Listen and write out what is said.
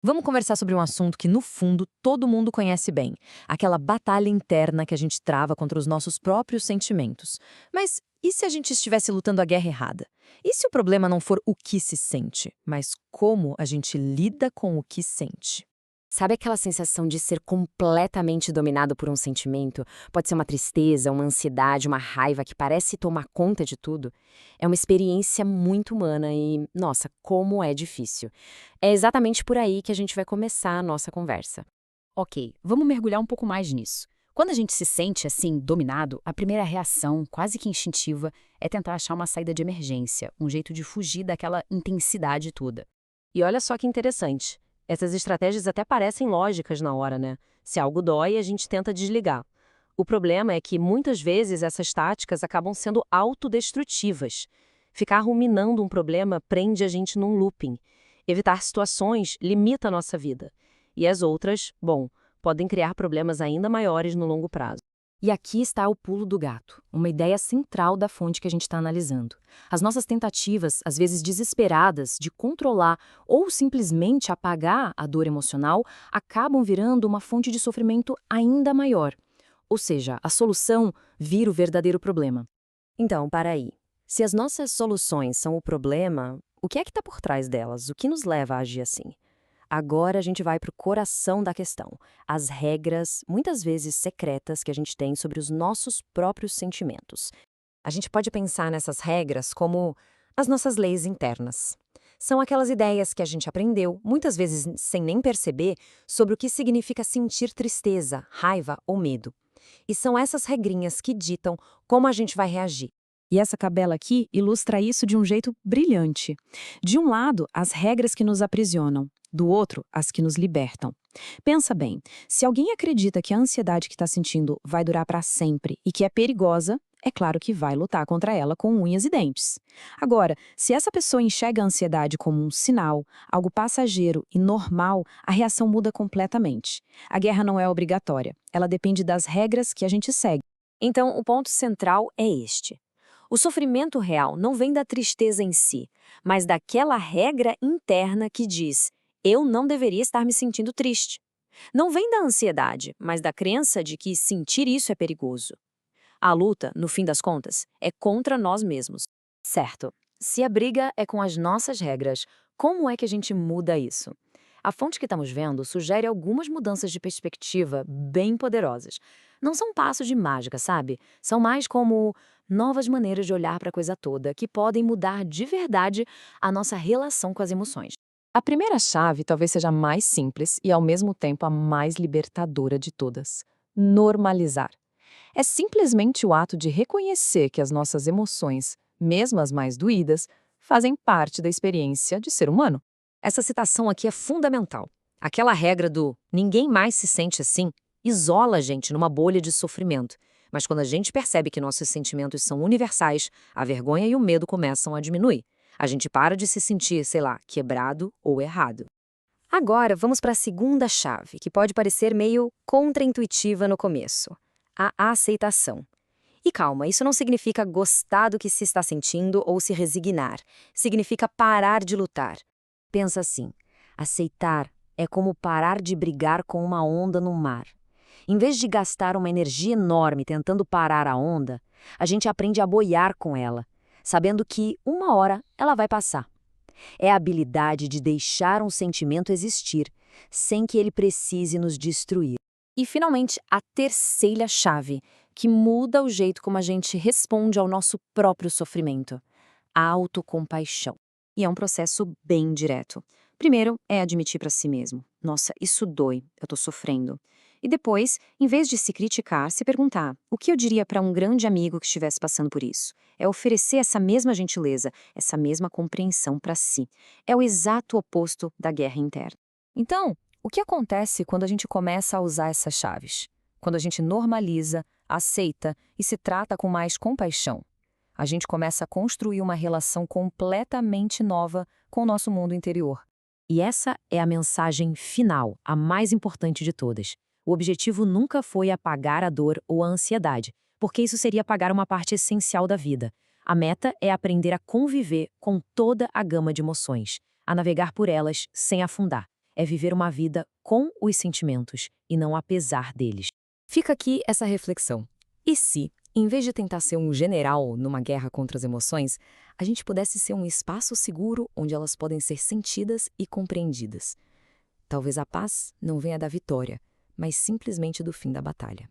Vamos conversar sobre um assunto que, no fundo, todo mundo conhece bem. Aquela batalha interna que a gente trava contra os nossos próprios sentimentos. Mas e se a gente estivesse lutando a guerra errada? E se o problema não for o que se sente, mas como a gente lida com o que sente? Sabe aquela sensação de ser completamente dominado por um sentimento? Pode ser uma tristeza, uma ansiedade, uma raiva que parece tomar conta de tudo? É uma experiência muito humana e, nossa, como é difícil. É exatamente por aí que a gente vai começar a nossa conversa. Ok, vamos mergulhar um pouco mais nisso. Quando a gente se sente assim, dominado, a primeira reação, quase que instintiva, é tentar achar uma saída de emergência, um jeito de fugir daquela intensidade toda. E olha só que interessante. Essas estratégias até parecem lógicas na hora, né? Se algo dói, a gente tenta desligar. O problema é que muitas vezes essas táticas acabam sendo autodestrutivas. Ficar ruminando um problema prende a gente num looping. Evitar situações limita a nossa vida. E as outras, bom, podem criar problemas ainda maiores no longo prazo. E aqui está o pulo do gato, uma ideia central da fonte que a gente está analisando. As nossas tentativas, às vezes desesperadas, de controlar ou simplesmente apagar a dor emocional, acabam virando uma fonte de sofrimento ainda maior. Ou seja, a solução vira o verdadeiro problema. Então, para aí. Se as nossas soluções são o problema, o que é que está por trás delas? O que nos leva a agir assim? Agora a gente vai para o coração da questão. As regras, muitas vezes secretas, que a gente tem sobre os nossos próprios sentimentos. A gente pode pensar nessas regras como as nossas leis internas. São aquelas ideias que a gente aprendeu, muitas vezes sem nem perceber, sobre o que significa sentir tristeza, raiva ou medo. E são essas regrinhas que ditam como a gente vai reagir. E essa tabela aqui ilustra isso de um jeito brilhante. De um lado, as regras que nos aprisionam, do outro, as que nos libertam. Pensa bem, se alguém acredita que a ansiedade que está sentindo vai durar para sempre e que é perigosa, é claro que vai lutar contra ela com unhas e dentes. Agora, se essa pessoa enxerga a ansiedade como um sinal, algo passageiro e normal, a reação muda completamente. A guerra não é obrigatória, ela depende das regras que a gente segue. Então, o ponto central é este. O sofrimento real não vem da tristeza em si, mas daquela regra interna que diz: eu não deveria estar me sentindo triste. Não vem da ansiedade, mas da crença de que sentir isso é perigoso. A luta, no fim das contas, é contra nós mesmos. Certo. Se a briga é com as nossas regras, como é que a gente muda isso? A fonte que estamos vendo sugere algumas mudanças de perspectiva bem poderosas. Não são passos de mágica, sabe? São mais como novas maneiras de olhar para a coisa toda que podem mudar de verdade a nossa relação com as emoções. A primeira chave talvez seja a mais simples e, ao mesmo tempo, a mais libertadora de todas: normalizar. É simplesmente o ato de reconhecer que as nossas emoções, mesmo as mais doídas, fazem parte da experiência de ser humano. Essa citação aqui é fundamental. Aquela regra do ninguém mais se sente assim isola a gente numa bolha de sofrimento. Mas quando a gente percebe que nossos sentimentos são universais, a vergonha e o medo começam a diminuir. A gente para de se sentir, sei lá, quebrado ou errado. Agora, vamos para a segunda chave, que pode parecer meio contraintuitiva no começo: a aceitação. E calma, isso não significa gostar do que se está sentindo ou se resignar. Significa parar de lutar. Pensa assim: aceitar é como parar de brigar com uma onda no mar. Em vez de gastar uma energia enorme tentando parar a onda, a gente aprende a boiar com ela, sabendo que uma hora ela vai passar. É a habilidade de deixar um sentimento existir, sem que ele precise nos destruir. E, finalmente, a terceira chave, que muda o jeito como a gente responde ao nosso próprio sofrimento: a autocompaixão. E é um processo bem direto. Primeiro é admitir para si mesmo: nossa, isso dói, eu estou sofrendo. E depois, em vez de se criticar, se perguntar: o que eu diria para um grande amigo que estivesse passando por isso? É oferecer essa mesma gentileza, essa mesma compreensão para si. É o exato oposto da guerra interna. Então, o que acontece quando a gente começa a usar essas chaves? Quando a gente normaliza, aceita e se trata com mais compaixão? A gente começa a construir uma relação completamente nova com o nosso mundo interior. E essa é a mensagem final, a mais importante de todas. O objetivo nunca foi apagar a dor ou a ansiedade, porque isso seria apagar uma parte essencial da vida. A meta é aprender a conviver com toda a gama de emoções, a navegar por elas sem afundar. é viver uma vida com os sentimentos e não apesar deles. Fica aqui essa reflexão. E se, em vez de tentar ser um general numa guerra contra as emoções, a gente pudesse ser um espaço seguro onde elas podem ser sentidas e compreendidas? Talvez a paz não venha da vitória, mas simplesmente do fim da batalha.